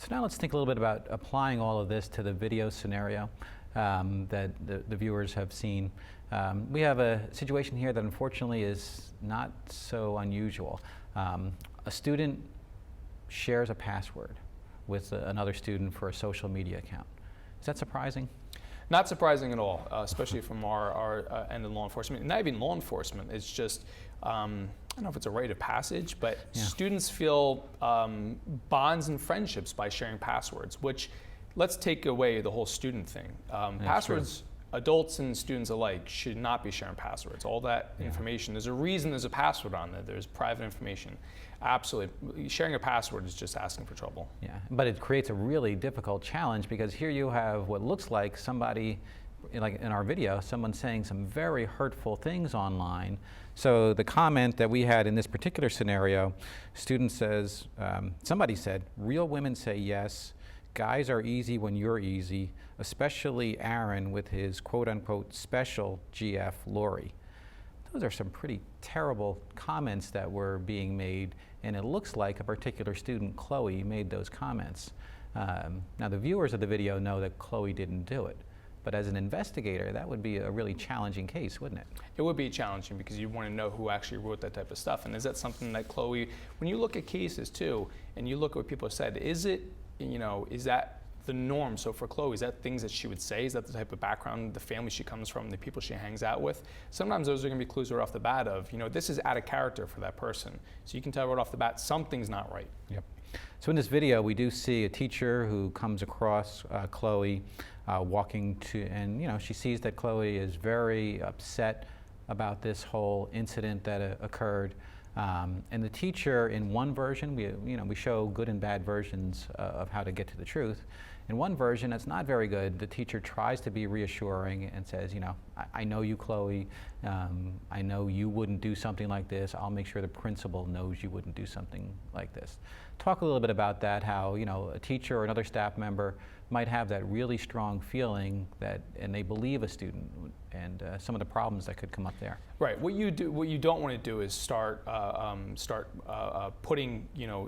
So now let's think a little bit about applying all of this to the video scenario that the viewers have seen. We have a situation here that unfortunately is not so unusual. A student shares a password with another student for a social media account. Is that surprising? Not surprising at all, especially from our end of law enforcement. Not even law enforcement, it's just, I don't know if it's a rite of passage, but students feel bonds and friendships by sharing passwords, which, let's take away the whole student thing. Passwords, adults and students alike should not be sharing passwords. All that information, there's a reason there's a password on there. There's private information. Absolutely, sharing a password is just asking for trouble. Yeah, but it creates a really difficult challenge because here you have what looks like somebody, like in our video, someone saying some very hurtful things online. So the comment that we had in this particular scenario, student says, somebody said, "Real women say yes. Guys are easy when you're easy, especially Aaron with his quote-unquote special GF Lori." Those are some pretty terrible comments that were being made, and it looks like a particular student, Chloe, made those comments. Now the viewers of the video know that Chloe didn't do it, but as an investigator, that would be a really challenging case, wouldn't it? It would be challenging because you want to know who actually wrote that type of stuff, and is that something that Chloe, when you look at cases too, and you look at what people have said, is it, is that the norm? So for Chloe, is that things that she would say? Is that the type of background, the family she comes from, the people she hangs out with? Sometimes those are going to be clues right off the bat of, this is out of character for that person. So you can tell right off the bat, something's not right. Yep. So in this video, we do see a teacher who comes across Chloe walking to, and she sees that Chloe is very upset about this whole incident that occurred. And the teacher, in one version, we show good and bad versions of how to get to the truth. In one version that's not very good, the teacher tries to be reassuring and says, I know you, Chloe. I know you wouldn't do something like this. I'll make sure the principal knows you wouldn't do something like this. Talk a little bit about that, how a teacher or another staff member might have that really strong feeling and they believe a student, and some of the problems that could come up there. Right. What you don't want to do is start putting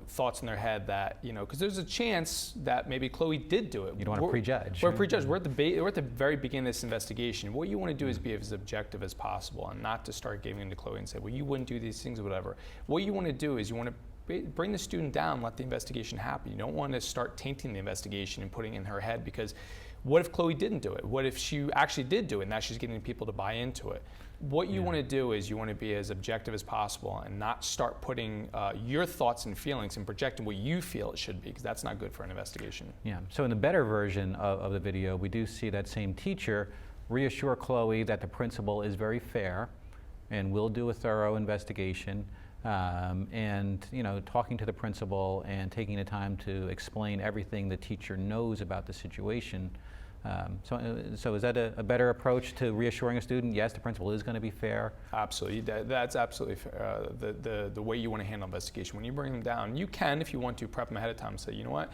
thoughts in their head that because there's a chance that maybe Chloe did do it. You don't want to prejudge. We're prejudge. We're at the very beginning of this investigation. What you want to do is be as objective as possible, and not to start giving into Chloe and say, well, you wouldn't do these things or whatever. What you want to do is you want to bring the student down, let the investigation happen. You don't want to start tainting the investigation and putting it in her head, because what if Chloe didn't do it? What if she actually did do it and now she's getting people to buy into it? What you want to do is you want to be as objective as possible and not start putting your thoughts and feelings and projecting what you feel it should be, because that's not good for an investigation. Yeah, so in the better version of the video, we do see that same teacher reassure Chloe that the principal is very fair and will do a thorough investigation. And talking to the principal and taking the time to explain everything the teacher knows about the situation. So is that a better approach to reassuring a student? Yes, the principal is going to be fair. Absolutely, that's absolutely fair. The way you want to handle investigation. When you bring them down, you can, if you want to, prep them ahead of time and say, you know what,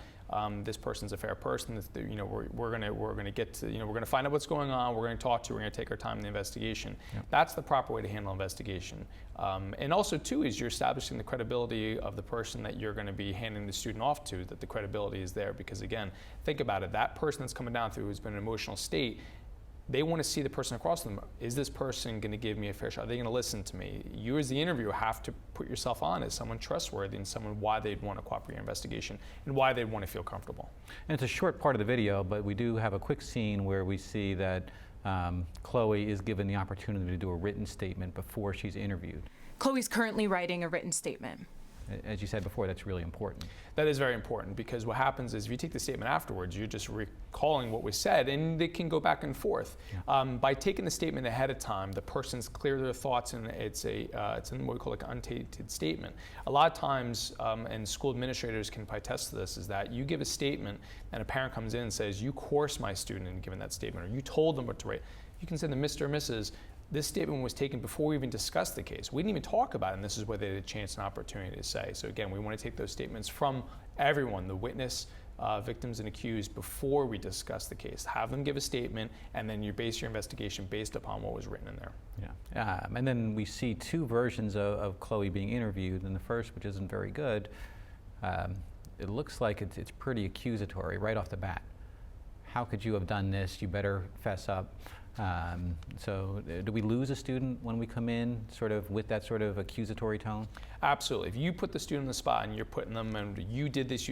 this person's a fair person. We're gonna get to, we're gonna find out what's going on. We're gonna talk to. We're gonna take our time in the investigation. Yep. That's the proper way to handle investigation. And also too is you're establishing the credibility of the person that you're going to be handing the student off to. That the credibility is there, because again, think about it. That person that's coming down through who's been in an emotional state, they want to see the person across them. Is this person going to give me a fair shot? Are they going to listen to me? You as the interviewer have to put yourself on as someone trustworthy and someone why they'd want to cooperate in your investigation and why they'd want to feel comfortable. And it's a short part of the video, but we do have a quick scene where we see that Chloe is given the opportunity to do a written statement before she's interviewed. Chloe's currently writing a written statement. As you said before, that's really important. That is very important, because what happens is if you take the statement afterwards, you're just recalling what was said, and they can go back and forth. Yeah. By taking the statement ahead of time, the person's clear their thoughts, and it's what we call like an untainted statement. A lot of times, and school administrators can probably attest to this, is that you give a statement and a parent comes in and says, you coerced my student into giving that statement, or you told them what to write. You can send them, Mr. or Mrs., this statement was taken before we even discussed the case. We didn't even talk about it, and this is where they had a chance and opportunity to say. So again, we want to take those statements from everyone, the witness, victims, and accused, before we discuss the case. Have them give a statement, and then you base your investigation based upon what was written in there. Yeah, and then we see two versions of Chloe being interviewed. In the first, which isn't very good, it looks like it's pretty accusatory right off the bat. How could you have done this? You better fess up. So do we lose a student when we come in sort of with that sort of accusatory tone? Absolutely. If you put the student on the spot and you're putting them and you did this,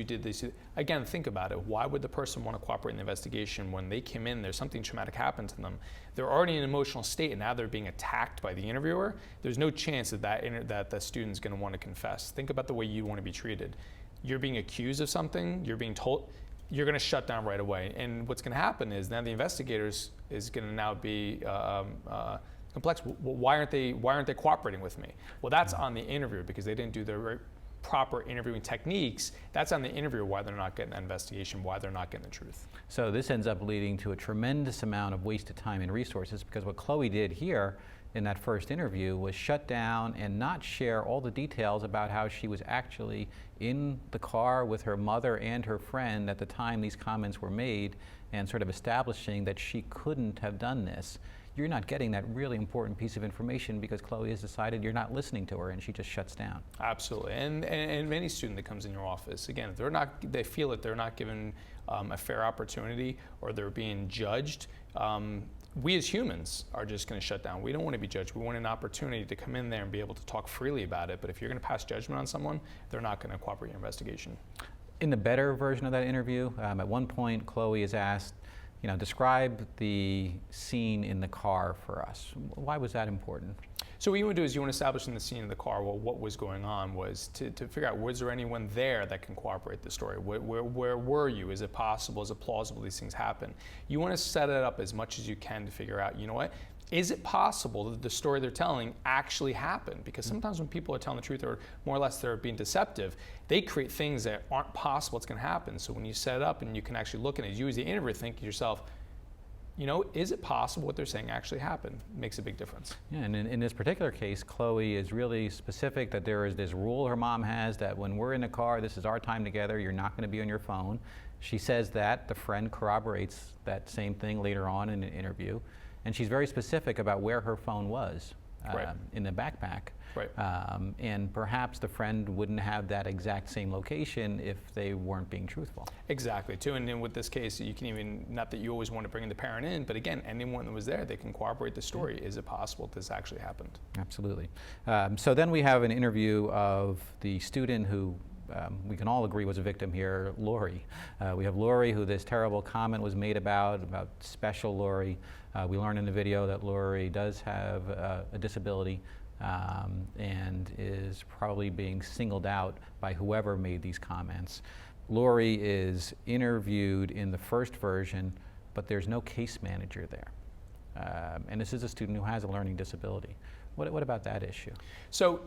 again, think about it. Why would the person want to cooperate in the investigation when they came in, there's something traumatic happened to them? They're already in an emotional state and now they're being attacked by the interviewer. There's no chance that the student's going to want to confess. Think about the way you want to be treated. You're being accused of something, you're being told, you're going to shut down right away. And what's going to happen is now the investigators is going to now be complex. Why aren't they cooperating with me? Well, that's on the interviewer because they didn't do the proper interviewing techniques. That's on the interviewer why they're not getting that investigation, why they're not getting the truth. So this ends up leading to a tremendous amount of wasted time and resources because what Chloe did here in that first interview was shut down and not share all the details about how she was actually in the car with her mother and her friend at the time these comments were made and sort of establishing that she couldn't have done this. You're not getting that really important piece of information because Chloe has decided you're not listening to her and she just shuts down. Absolutely. And any student that comes in your office, again, if they feel that they're not given a fair opportunity or they're being judged, we as humans are just going to shut down. We don't want to be judged. We want an opportunity to come in there and be able to talk freely about it. But if you're going to pass judgment on someone, they're not going to cooperate in your investigation. In the better version of that interview, at one point Chloe is asked, describe the scene in the car for us. Why was that important? So what you want to do is you want to establish in the scene of the car what was going on was to figure out, was there anyone there that can corroborate the story? Where were you? Is it possible? Is it plausible these things happen? You want to set it up as much as you can to figure out, you know what? Is it possible that the story they're telling actually happened? Because sometimes when people are telling the truth or more or less they're being deceptive, they create things that aren't possible it's going to happen. So when you set it up and you can actually look at it, you as the interviewer think to yourself, is it possible what they're saying actually happened? It makes a big difference. Yeah, and in this particular case, Chloe is really specific that there is this rule her mom has that when we're in the car, this is our time together, you're not going to be on your phone. She says that. The friend corroborates that same thing later on in an interview. And she's very specific about where her phone was in the backpack. Right. And perhaps the friend wouldn't have that exact same location if they weren't being truthful. Exactly, too. And then with this case, you can even, not that you always want to bring the parent in, but again, anyone that was there, they can corroborate the story. Is it possible this actually happened? Absolutely. So then we have an interview of the student who we can all agree was a victim here, Lori. We have Lori, who this terrible comment was made about special Lori. We learn in the video that Lori does have a disability and is probably being singled out by whoever made these comments. Lori is interviewed in the first version, but there's no case manager there. And this is a student who has a learning disability. What about that issue? So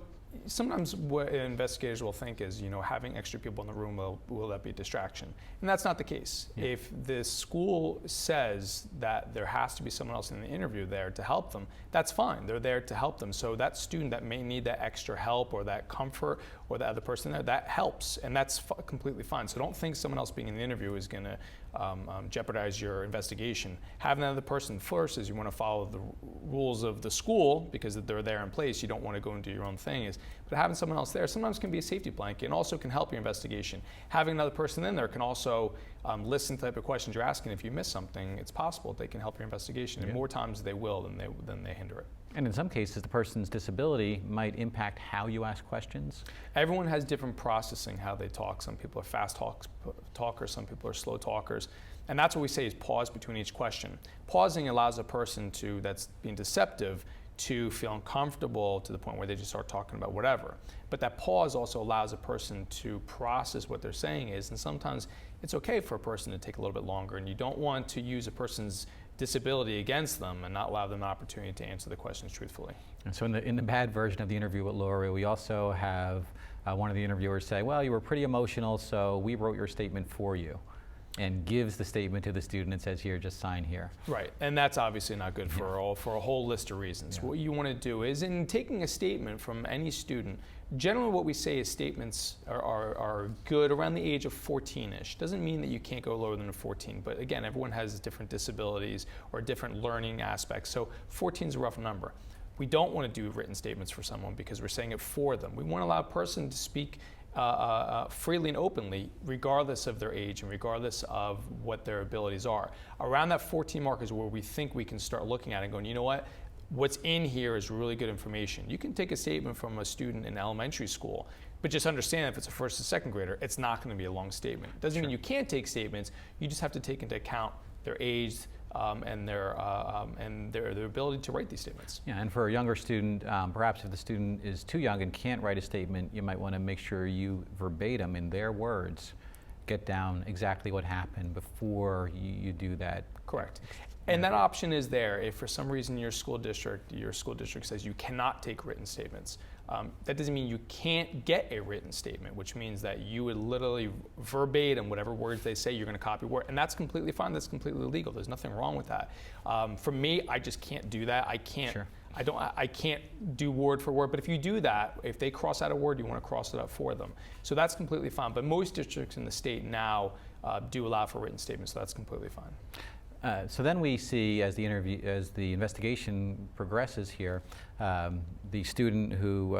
sometimes what investigators will think is, having extra people in the room, will that be a distraction? And that's not the case. Yeah. If the school says that there has to be someone else in the interview there to help them, that's fine. They're there to help them. So that student that may need that extra help or that comfort or the other person there, that helps. And that's completely fine. So don't think someone else being in the interview is going to jeopardize your investigation. Having another person first is you want to follow the rules of the school because they're there in place. You don't want to go and do your own thing. But having someone else there sometimes can be a safety blanket and also can help your investigation. Having another person in there can also listen to the type of questions you're asking. If you miss something, it's possible they can help your investigation. And more times they will than they hinder it. And in some cases, the person's disability might impact how you ask questions. Everyone has different processing, how they talk. Some people are fast talkers, some people are slow talkers. And that's what we say is pause between each question. Pausing allows a person that's being deceptive to feel uncomfortable to the point where they just start talking about whatever. But that pause also allows a person to process what they're saying is, and sometimes it's okay for a person to take a little bit longer, and you don't want to use a person's disability against them and not allow them an opportunity to answer the questions truthfully. And so in the bad version of the interview with Lori, we also have one of the interviewers say, well, you were pretty emotional, so we wrote your statement for you, and gives the statement to the student and says, here, just sign here. Right, and that's obviously not good for a whole list of reasons. Yeah. What you want to do is, in taking a statement from any student, generally what we say is statements are good around the age of 14-ish. Doesn't mean that you can't go lower than a 14, but again, everyone has different disabilities or different learning aspects, so 14 is a rough number. We don't want to do written statements for someone because we're saying it for them. We want to allow a person to speak freely and openly, regardless of their age and regardless of what their abilities are. Around that 14 mark is where we think we can start looking at it and going, you know what? What's in here is really good information. You can take a statement from a student in elementary school, but just understand if it's a first or second grader, it's not going to be a long statement. It doesn't mean you can't take statements. You just have to take into account their age and their ability to write these statements. Yeah, and for a younger student, perhaps if the student is too young and can't write a statement, you might want to make sure you verbatim, in their words, get down exactly what happened before you do that. Correct. And that option is there if for some reason your school district says you cannot take written statements. That doesn't mean you can't get a written statement, which means that you would literally verbatim whatever words they say, you're going to copy word, and that's completely fine. That's completely legal. There's nothing wrong with that. For me, I just can't do that. I can't. Sure. I can't do word for word. But if you do that, if they cross out a word, you want to cross it out for them. So that's completely fine. But most districts in the state now do allow for written statements, so that's completely fine. So then we see, as the investigation progresses here, the student who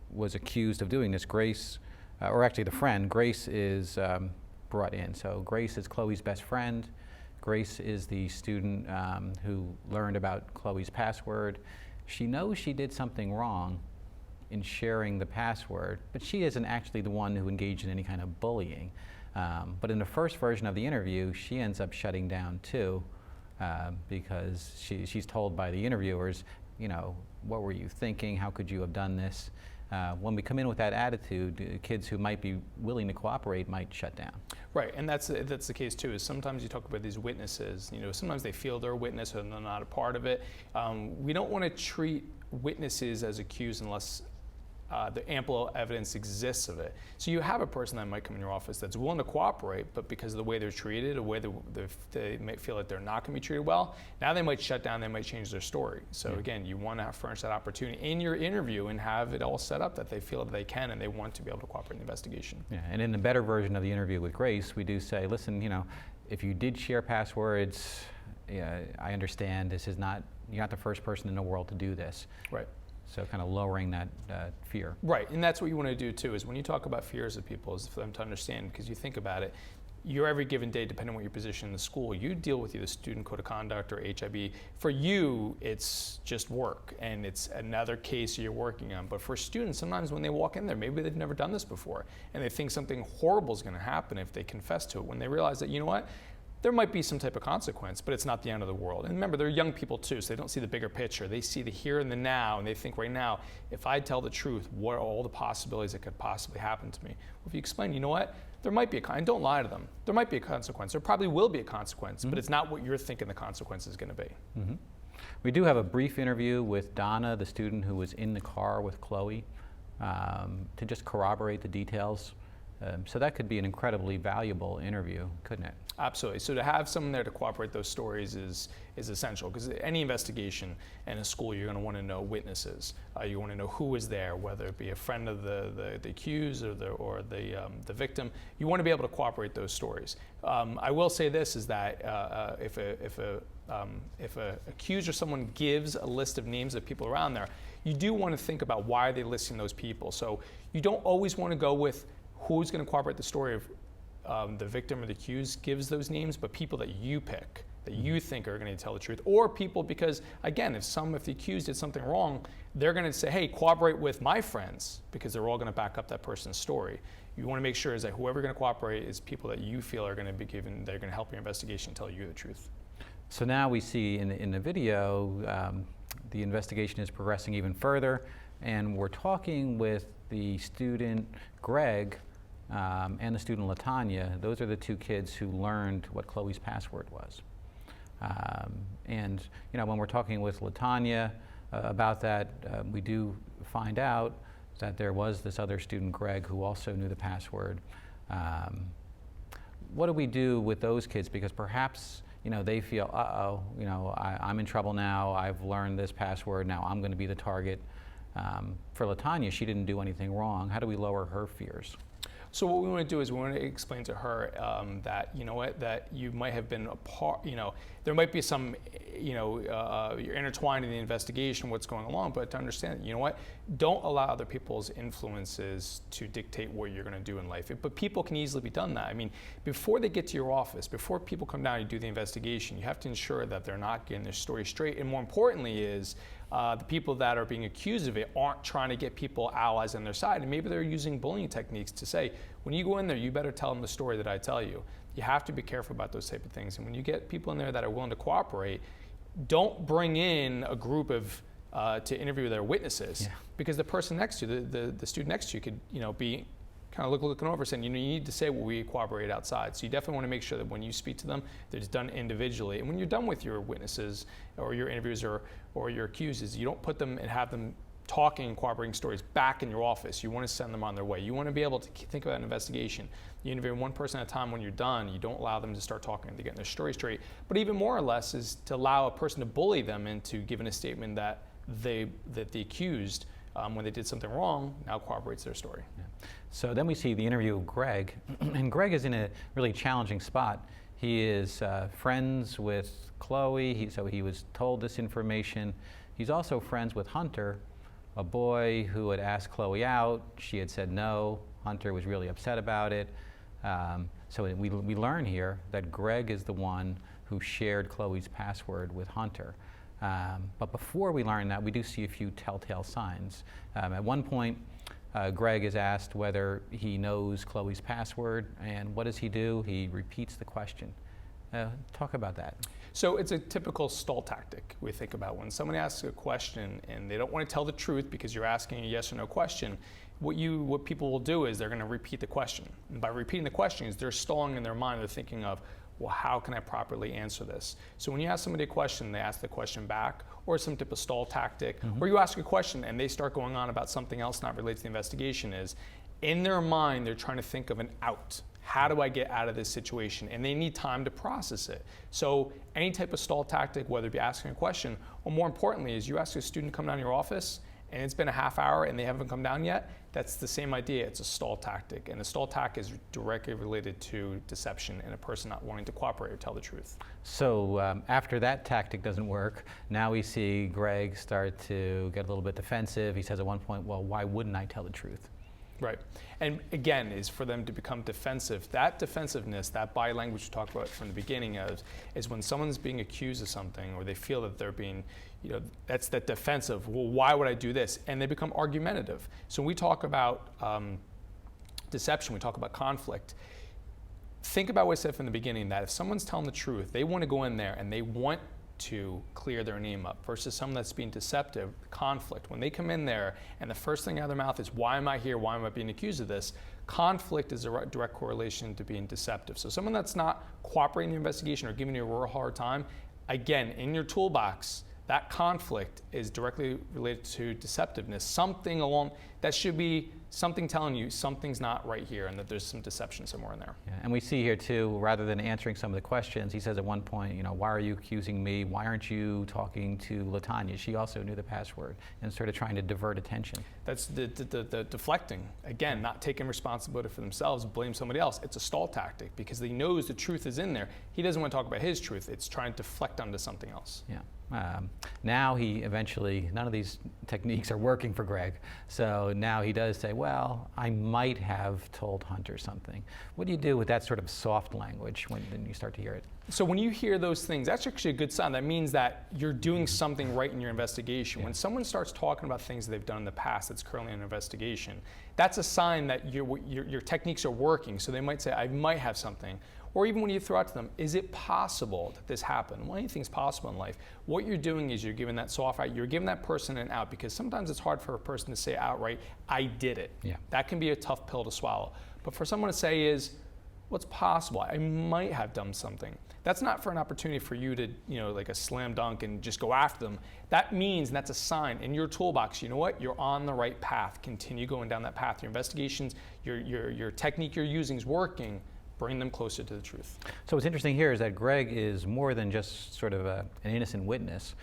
was accused of doing this, Grace, or actually the friend, Grace is brought in. So Grace is Chloe's best friend. Grace is the student who learned about Chloe's password. She knows she did something wrong in sharing the password, but she isn't actually the one who engaged in any kind of bullying. But in the first version of the interview, she ends up shutting down too, because she's told by the interviewers, you know, what were you thinking? How could you have done this? When we come in with that attitude, kids who might be willing to cooperate might shut down. Right, and that's the case too. Is sometimes you talk about these witnesses. You know, sometimes they feel they're a witness and they're not a part of it. We don't want to treat witnesses as accused unless the ample evidence exists of it. So you have a person that might come in your office that's willing to cooperate, but because of the way they're treated, the way they might feel like they're not going to be treated well, now they might shut down, they might change their story. So again, you want to furnish that opportunity in your interview and have it all set up that they feel that they can and they want to be able to cooperate in the investigation. Yeah, and in the better version of the interview with Grace, we do say, listen, you know, if you did share passwords, I understand this is not, you're not the first person in the world to do this. Right. So kind of lowering that fear. Right, and that's what you want to do too, is when you talk about fears of people, is for them to understand, because you think about it, you're every given day, depending on what your position in the school, you deal with either student code of conduct or HIB. For you, it's just work, and it's another case you're working on. But for students, sometimes when they walk in there, maybe they've never done this before, and they think something horrible is going to happen if they confess to it, when they realize that, you know what, there might be some type of consequence, but it's not the end of the world. And remember, they're young people too, so they don't see the bigger picture. They see the here and the now, and they think right now, if I tell the truth, what are all the possibilities that could possibly happen to me? Well, if you explain, you know what, there might be and don't lie to them. There might be a consequence. There probably will be a consequence, but it's not what you're thinking the consequence is going to be. Mm-hmm. We do have a brief interview with Donna, the student who was in the car with Chloe, to just corroborate the details. So that could be an incredibly valuable interview, couldn't it? Absolutely. So to have someone there to cooperate those stories is essential, because any investigation in a school, you're going to want to know witnesses. You want to know who was there, whether it be a friend of the accused or the victim. You want to be able to cooperate those stories. I will say this, is that if a accused or someone gives a list of names of people around there, you do want to think about why are they listing those people. So you don't always want to go with who's going to cooperate the story of the victim or the accused gives those names, but people that you pick, that you think are going to tell the truth, or people, because again, if the accused did something wrong, they're going to say, hey, cooperate with my friends, because they're all going to back up that person's story. You want to make sure is that whoever going to cooperate is people that you feel are going to be given, they're going to help your investigation and tell you the truth. So now we see in the video, the investigation is progressing even further, and we're talking with the student, Greg, and the student LaTanya. Those are the two kids who learned what Chloe's password was. And you know, when we're talking with LaTanya about that, we do find out that there was this other student, Greg, who also knew the password. What do we do with those kids? Because perhaps, you know, they feel, uh-oh, you know, I'm in trouble now. I've learned this password. Now I'm going to be the target. For LaTanya, she didn't do anything wrong. How do we lower her fears? So what we want to do is we want to explain to her that, you know what, that you might have been a part, there might be some, you're intertwined in the investigation, what's going along, but to understand, you know what, don't allow other people's influences to dictate what you're going to do in life. But people can easily be done that. I mean, before they get to your office, before people come down and do the investigation, you have to ensure that they're not getting their story straight. And more importantly is, the people that are being accused of it aren't trying to get people allies on their side, and maybe they're using bullying techniques to say, when you go in there, you better tell them the story that I tell you. You have to be careful about those type of things. And when you get people in there that are willing to cooperate, don't bring in a group of to interview their witnesses, because the person next to you, the student next to you, could be kind of looking over saying, you need to say what we cooperate outside. So you definitely want to make sure that when you speak to them, that it's done individually. And when you're done with your witnesses or your interviews or your accusers, you don't put them and have them talking and cooperating stories back in your office. You want to send them on their way. You want to be able to think about an investigation. You interview one person at a time. When you're done, you don't allow them to start talking and to get their story straight. But even more or less is to allow a person to bully them into giving a statement that the accused, when they did something wrong, now corroborates their story. Yeah. So then we see the interview of Greg, and Greg is in a really challenging spot. He is friends with Chloe, so he was told this information. He's also friends with Hunter, a boy who had asked Chloe out. She had said no. Hunter was really upset about it. So we learn here that Greg is the one who shared Chloe's password with Hunter. But before we learn that, we do see a few telltale signs. At one point, Greg is asked whether he knows Chloe's password, and what does he do? He repeats the question. Talk about that. So it's a typical stall tactic we think about. When someone asks a question and they don't want to tell the truth because you're asking a yes or no question, what people will do is they're going to repeat the question. And by repeating the questions, they're stalling in their mind. They're thinking of, well, how can I properly answer this? So when you ask somebody a question, they ask the question back, or some type of stall tactic, or you ask a question and they start going on about something else not related to the investigation, is in their mind, they're trying to think of an out. How do I get out of this situation? And they need time to process it. So any type of stall tactic, whether it be asking a question, or more importantly, is you ask a student to come down to your office and it's been a half hour and they haven't come down yet, that's the same idea. It's a stall tactic. And the stall tactic is directly related to deception and a person not wanting to cooperate or tell the truth. So after that tactic doesn't work, now we see Greg start to get a little bit defensive. He says at one point, well, why wouldn't I tell the truth? Right. And again, is for them to become defensive. That defensiveness, that body language we talked about from the beginning of, is when someone's being accused of something or they feel that they're being, that's that defensive, well, why would I do this? And they become argumentative. So when we talk about deception, we talk about conflict. Think about what I said from the beginning, that if someone's telling the truth, they want to go in there and they want to clear their name up, versus someone that's being deceptive, conflict. When they come in there and the first thing out of their mouth is, why am I here? Why am I being accused of this? Conflict is a direct correlation to being deceptive. So someone that's not cooperating in the investigation or giving you a real hard time, again, in your toolbox, that conflict is directly related to deceptiveness. Something along, that should be something telling you something's not right here and that there's some deception somewhere in there. Yeah, and we see here too, rather than answering some of the questions, he says at one point, why are you accusing me? Why aren't you talking to LaTanya? She also knew the password, and sort of trying to divert attention. That's the deflecting. Again, not taking responsibility for themselves, blame somebody else. It's a stall tactic because he knows the truth is in there. He doesn't want to talk about his truth. It's trying to deflect onto something else. Yeah. Now he eventually, none of these techniques are working for Greg. So now he does say, well, I might have told Hunter something. What do you do with that sort of soft language when you start to hear it? So when you hear those things, that's actually a good sign. That means that you're doing something right in your investigation. Yeah. When someone starts talking about things that they've done in the past that's currently in an investigation, that's a sign that your techniques are working. So they might say, I might have something. Or even when you throw out to them, is it possible that this happened? Well, anything's possible in life. What you're doing is you're giving that soft out, you're giving that person an out, because sometimes it's hard for a person to say outright, I did it. Yeah. That can be a tough pill to swallow. But for someone to say is, what's possible? I might have done something. That's not for an opportunity for you to, like a slam dunk and just go after them. That means, and that's a sign in your toolbox, you know what? You're on the right path. Continue going down that path. Your investigations, your technique you're using is working. Bring them closer to the truth. So what's interesting here is that Greg is more than just sort of an innocent witness.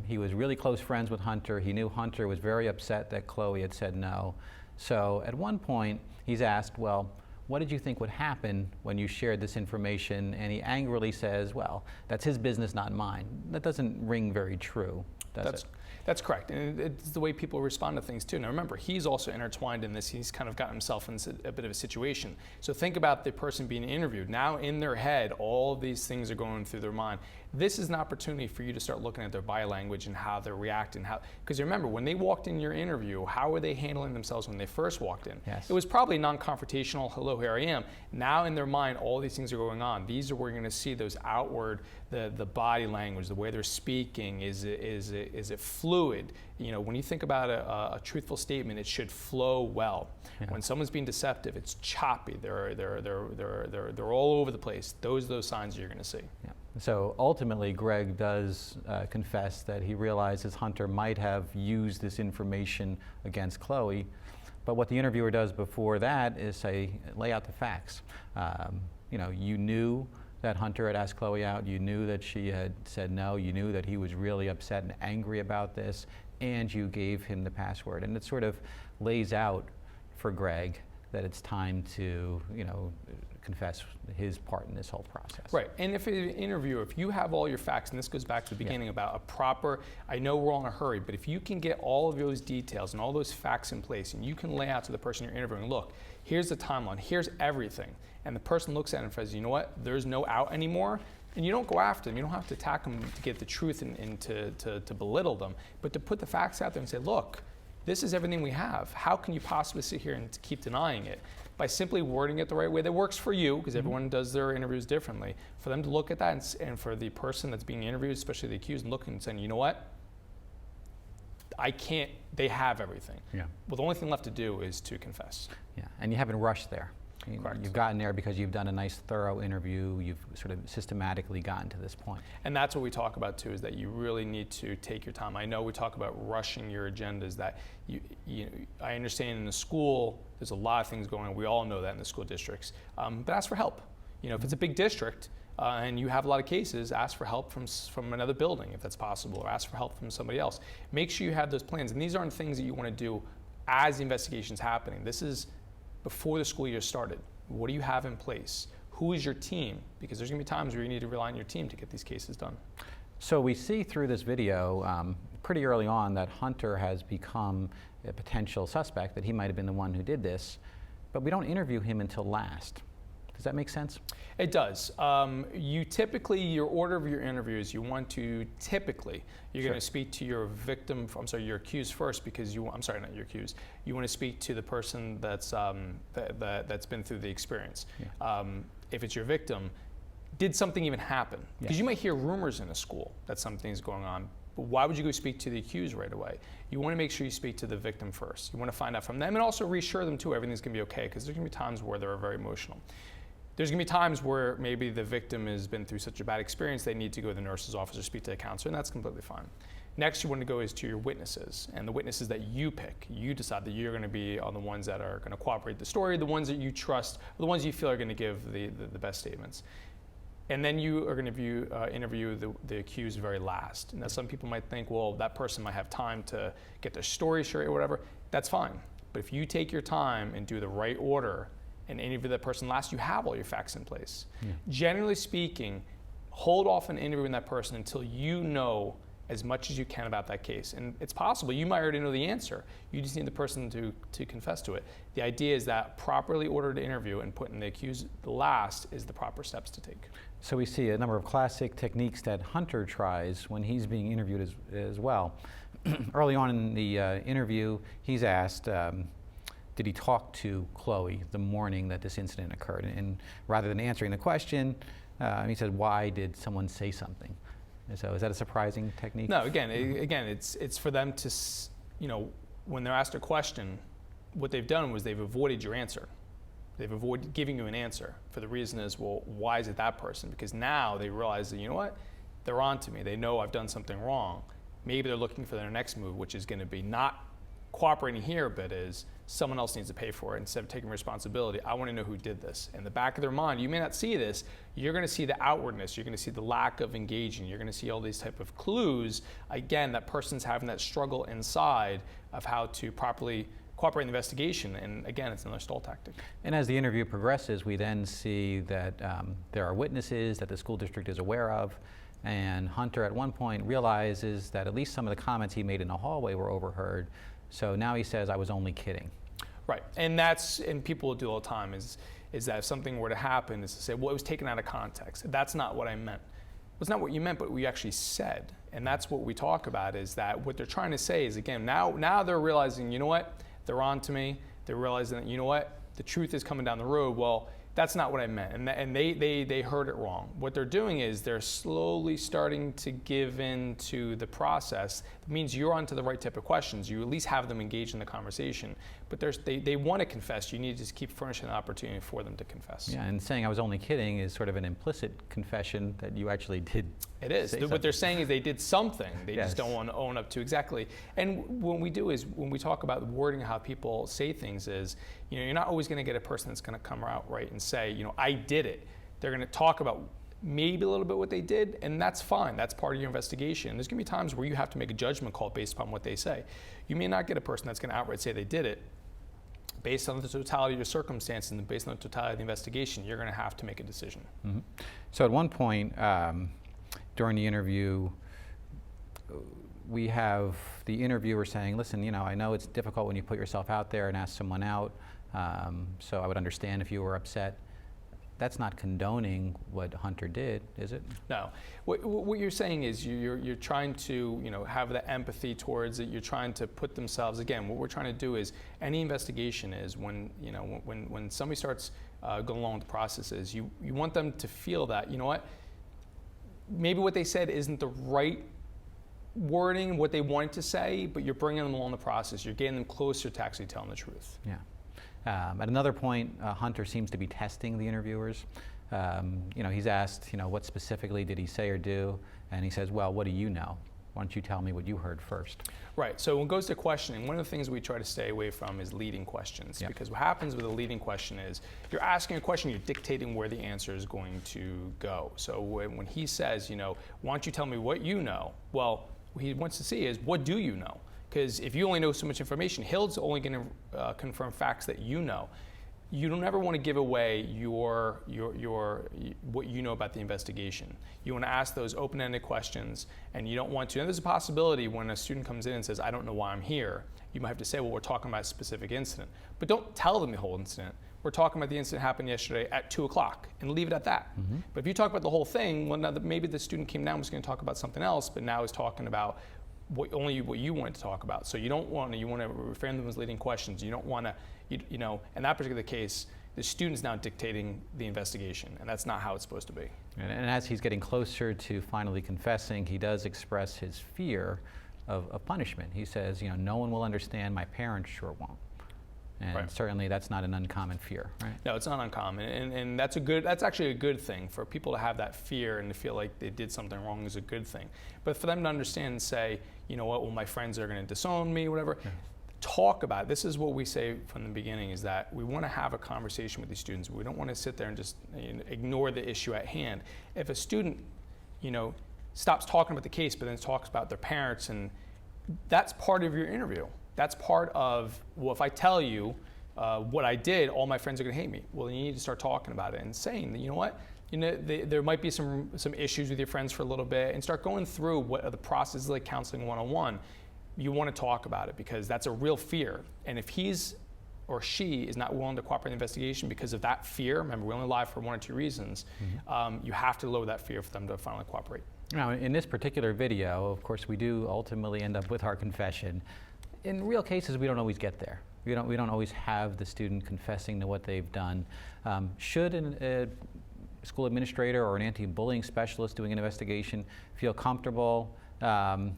He was really close friends with Hunter. He knew Hunter was very upset that Chloe had said no. So at one point, he's asked, well, what did you think would happen when you shared this information? And he angrily says, well, that's his business, not mine. That doesn't ring very true, does it? That's correct, and it's the way people respond to things too. Now remember, he's also intertwined in this. He's kind of got himself in a bit of a situation. So think about the person being interviewed. Now in their head, all of these things are going through their mind. This is an opportunity for you to start looking at their body language and how they're reacting. Because remember, when they walked in your interview, how were they handling themselves when they first walked in? Yes. It was probably non-confrontational, hello, here I am. Now in their mind, all these things are going on. These are where you're going to see those outward, the body language, the way they're speaking. Is it fluid? You know, when you think about a truthful statement, it should flow well. Yeah. When someone's being deceptive, it's choppy. They're all over the place. Those are those signs you're going to see. Yeah. So ultimately, Greg does confess that he realizes Hunter might have used this information against Chloe, but what the interviewer does before that is say, lay out the facts. You know, you knew that Hunter had asked Chloe out, you knew that she had said no, you knew that he was really upset and angry about this, and you gave him the password. And it sort of lays out for Greg that it's time to, you know, confess his part in this whole process. Right, and if an interviewer, if you have all your facts, and this goes back to the beginning about a proper, I know we're all in a hurry, but if you can get all of those details and all those facts in place, and you can lay out to the person you're interviewing, look, here's the timeline, here's everything, and the person looks at it and says, you know what, there's no out anymore, and you don't go after them, you don't have to attack them to get the truth and to belittle them, but to put the facts out there and say, look, this is everything we have. How can you possibly sit here and keep denying it? By simply wording it the right way that works for you, because everyone does their interviews differently, for them to look at that and for the person that's being interviewed, especially the accused, and looking and saying, you know what, I can't, they have everything. Yeah. Well, the only thing left to do is to confess. Yeah, and you haven't rushed there. Correct. You've gotten there because you've done a nice, thorough interview. You've sort of systematically gotten to this point. And that's what we talk about too, is that you really need to take your time. I know we talk about rushing your agendas. That I understand in the school, there's a lot of things going on. We all know that in the school districts. But ask for help. You know, if it's a big district and you have a lot of cases, ask for help from another building if that's possible, or ask for help from somebody else. Make sure you have those plans. And these aren't things that you want to do as the investigation's happening. This is before the school year started. What do you have in place? Who is your team? Because there's going to be times where you need to rely on your team to get these cases done. So we see through this video pretty early on that Hunter has become a potential suspect, that he might have been the one who did this, but we don't interview him until last. Does that make sense? It does. You typically, your order of your interviews, you want to typically, you're going to speak to your victim, your accused first, because I'm sorry, not your accused. You want to speak to the person that's that's been through the experience. Yeah. If it's your victim, did something even happen? Because you might hear rumors in a school that something's going on. But why would you go speak to the accused right away? You want to make sure you speak to the victim first. You want to find out from them, and also reassure them too, everything's going to be okay, because there's going to be times where they're very emotional. There's going to be times where maybe the victim has been through such a bad experience they need to go to the nurse's office or speak to a counselor, and that's completely fine. Next, you want to go is to your witnesses, and the witnesses that you pick. You decide that you're going to be on the ones that are going to cooperate the story, the ones that you trust, the ones you feel are going to give the best statements. And then you are going to interview the accused very last. Now, some people might think, well, that person might have time to get their story straight or whatever. That's fine. But if you take your time and do the right order and interview that person last, you have all your facts in place. Yeah. Generally speaking, hold off on interviewing that person until you know as much as you can about that case. And it's possible you might already know the answer. You just need the person to confess to it. The idea is that properly ordered interview and putting the accused last is the proper steps to take. So we see a number of classic techniques that Hunter tries when he's being interviewed as well. Early on in the interview, he's asked, did he talk to Chloe the morning that this incident occurred? And rather than answering the question, he said, why did someone say something? And so is that a surprising technique? No, again, it's for them to, when they're asked a question, what they've done was they've avoided your answer. They've avoided giving you an answer for the reason is, well, why is it that person? Because now they realize that, you know what, they're on to me. They know I've done something wrong. Maybe they're looking for their next move, which is going to be not cooperating here, but is someone else needs to pay for it. Instead of taking responsibility, I want to know who did this. In the back of their mind, you may not see this, you're going to see the outwardness, you're going to see the lack of engaging, you're going to see all these type of clues. Again, that person's having that struggle inside of how to properly cooperate in the investigation. And again, it's another stall tactic. And as the interview progresses, we then see that there are witnesses that the school district is aware of, and Hunter at one point realizes that at least some of the comments he made in the hallway were overheard. So now he says, "I was only kidding." Right, and people will do all the time is that if something were to happen, is to say, well, it was taken out of context. That's not what I meant. It's not what you meant, but what you actually said. And that's what we talk about, is that what they're trying to say is, again, now they're realizing, you know what, they're on to me. They're realizing that, you know what, the truth is coming down the road. Well, that's not what I meant, and they heard it wrong. What they're doing is they're slowly starting to give in to the process. It means you're onto the right type of questions. You at least have them engaged in the conversation. But they want to confess. You need to just keep furnishing an opportunity for them to confess. Yeah, and saying "I was only kidding" is sort of an implicit confession that you actually did. It is. What they're saying is they did something. They Yes. just don't want to own up to exactly. And when we talk about wording, how people say things is, you're not always going to get a person that's going to come out right and say, I did it. They're going to talk about maybe a little bit what they did, and that's fine. That's part of your investigation. There's going to be times where you have to make a judgment call based upon what they say. You may not get a person that's going to outright say they did it. Based on the totality of your circumstances and based on the totality of the investigation, you're going to have to make a decision. Mm-hmm. So at one point during the interview, we have the interviewer saying, "Listen, I know it's difficult when you put yourself out there and ask someone out, so I would understand if you were upset." That's not condoning what Hunter did, is it? No. What you're saying is you're trying to have that empathy towards it. You're trying to put themselves, again, what we're trying to do is, any investigation is when somebody starts going along with the process is you want them to feel that, maybe what they said isn't the right wording, what they wanted to say, but you're bringing them along the process. You're getting them closer to actually telling the truth. Yeah. At another point, Hunter seems to be testing the interviewers. He's asked, what specifically did he say or do? And he says, "Well, what do you know? Why don't you tell me what you heard first?" Right. So when it goes to questioning, one of the things we try to stay away from is leading questions. Yeah. Because what happens with a leading question is you're asking a question, you're dictating where the answer is going to go. So when he says, "Why don't you tell me what you know?" Well, what he wants to see is, what do you know? Because if you only know so much information, he's only going to confirm facts that you know. You don't ever want to give away your what you know about the investigation. You want to ask those open-ended questions, and you don't want to. And there's a possibility when a student comes in and says, "I don't know why I'm here," you might have to say, "Well, we're talking about a specific incident," but don't tell them the whole incident. We're talking about the incident happened yesterday at 2 o'clock, and leave it at that. Mm-hmm. But if you talk about the whole thing, well, now maybe the student came down and was going to talk about something else, but now is talking about only what you wanted to talk about. So you want to refrain them as leading questions. You don't want to, in that particular case, the student's now dictating the investigation, and that's not how it's supposed to be. And as he's getting closer to finally confessing, he does express his fear of punishment. He says, "No one will understand, my parents sure won't." And Right. Certainly that's not an uncommon fear, right? No, it's not uncommon, and that's actually a good thing. For people to have that fear and to feel like they did something wrong is a good thing. But for them to understand and say, well, my friends are going to disown me, whatever, yeah. Talk about it. This is what we say from the beginning, is that we want to have a conversation with these students. We don't want to sit there and just ignore the issue at hand. If a student, stops talking about the case, but then talks about their parents, and that's part of your interview. That's part of, well, if I tell you what I did, all my friends are going to hate me. Well, you need to start talking about it and saying that, there might be some issues with your friends for a little bit, and start going through what are the processes like counseling 101. You want to talk about it because that's a real fear. And if he's or she is not willing to cooperate in the investigation because of that fear, remember, we only lie for 1 or 2 reasons, mm-hmm. You have to lower that fear for them to finally cooperate. Now, in this particular video, of course, we do ultimately end up with our confession. In real cases, we don't always get there. We don't always have the student confessing to what they've done. Should a school administrator or an anti-bullying specialist doing an investigation feel comfortable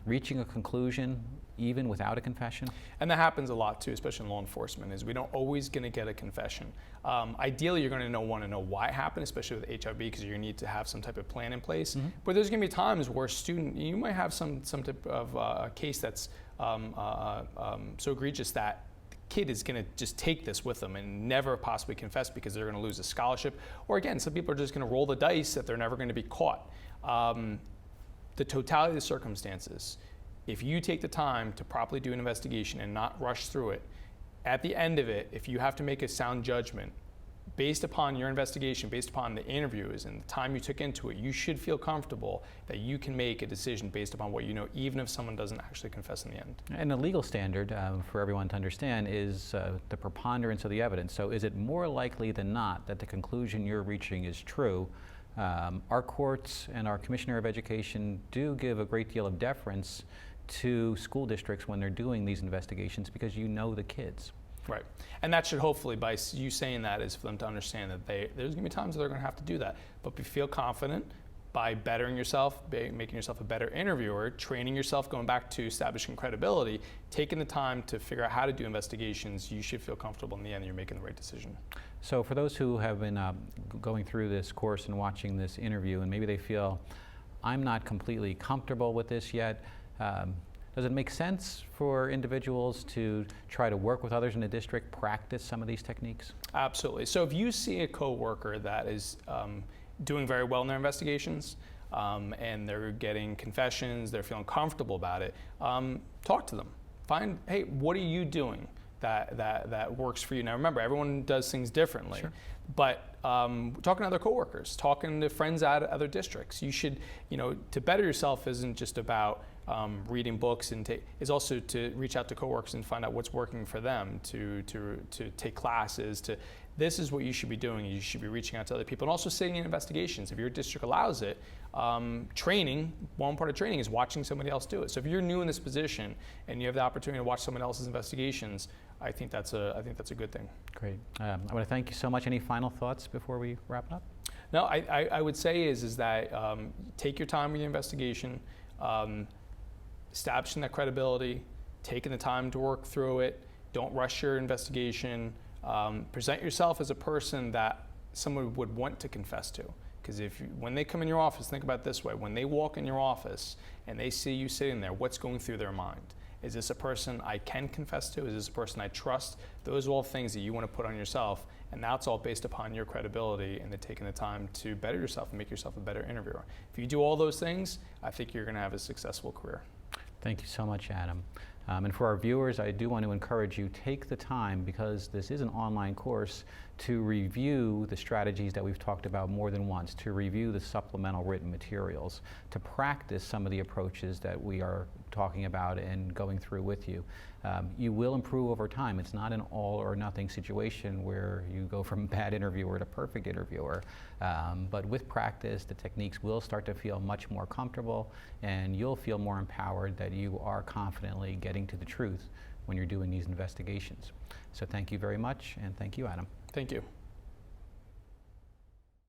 reaching a conclusion even without a confession? And that happens a lot too, especially in law enforcement, is we don't always going to get a confession. Ideally, you're going to want to know why it happened, especially with HIV, because you're going to need to have some type of plan in place. Mm-hmm. But there's going to be times where you might have some type of a case that's so egregious that the kid is going to just take this with them and never possibly confess because they're going to lose a scholarship. Or again, some people are just going to roll the dice that they're never going to be caught. The totality of the circumstances, if you take the time to properly do an investigation and not rush through it, at the end of it, if you have to make a sound judgment based upon your investigation, based upon the interviews and the time you took into it, you should feel comfortable that you can make a decision based upon what you know, even if someone doesn't actually confess in the end. And the legal standard for everyone to understand is the preponderance of the evidence. So is it more likely than not that the conclusion you're reaching is true? Our courts and our Commissioner of Education do give a great deal of deference to school districts when they're doing these investigations because you know the kids. Right. And that should hopefully, by you saying that, is for them to understand that there's going to be times that they're going to have to do that. But feel confident by bettering yourself, making yourself a better interviewer, training yourself, going back to establishing credibility, taking the time to figure out how to do investigations, you should feel comfortable in the end you're making the right decision. So for those who have been going through this course and watching this interview and maybe they feel, I'm not completely comfortable with this yet, does it make sense for individuals to try to work with others in the district, practice some of these techniques? Absolutely. So if you see a coworker that is doing very well in their investigations and they're getting confessions, they're feeling comfortable about it, talk to them. Find, hey, what are you doing that works for you? Now remember, everyone does things differently. Sure. But talking to other coworkers, talking to friends out of other districts, you should, to better yourself isn't just about reading books is also to reach out to coworkers and find out what's working for them, to take classes, this is what you should be doing. You should be reaching out to other people and also sitting in investigations. If your district allows it, training, one part of training is watching somebody else do it. So if you're new in this position and you have the opportunity to watch someone else's investigations, I think that's a good thing. Great. I want to thank you so much. Any final thoughts before we wrap it up? No, I would say is that take your time with your investigation, establishing that credibility, taking the time to work through it, don't rush your investigation, present yourself as a person that someone would want to confess to. Because when they come in your office, think about it this way, when they walk in your office and they see you sitting there, what's going through their mind? Is this a person I can confess to? Is this a person I trust? Those are all things that you want to put on yourself, and that's all based upon your credibility and taking the time to better yourself and make yourself a better interviewer. If you do all those things, I think you're going to have a successful career. Thank you so much, Adam. And for our viewers, I do want to encourage you, take the time, because this is an online course, to review the strategies that we've talked about more than once, to review the supplemental written materials, to practice some of the approaches that we are talking about and going through with you. You will improve over time. It's not an all or nothing situation where you go from bad interviewer to perfect interviewer. But with practice, the techniques will start to feel much more comfortable, and you'll feel more empowered that you are confidently getting to the truth when you're doing these investigations. So thank you very much, and thank you, Adam. Thank you.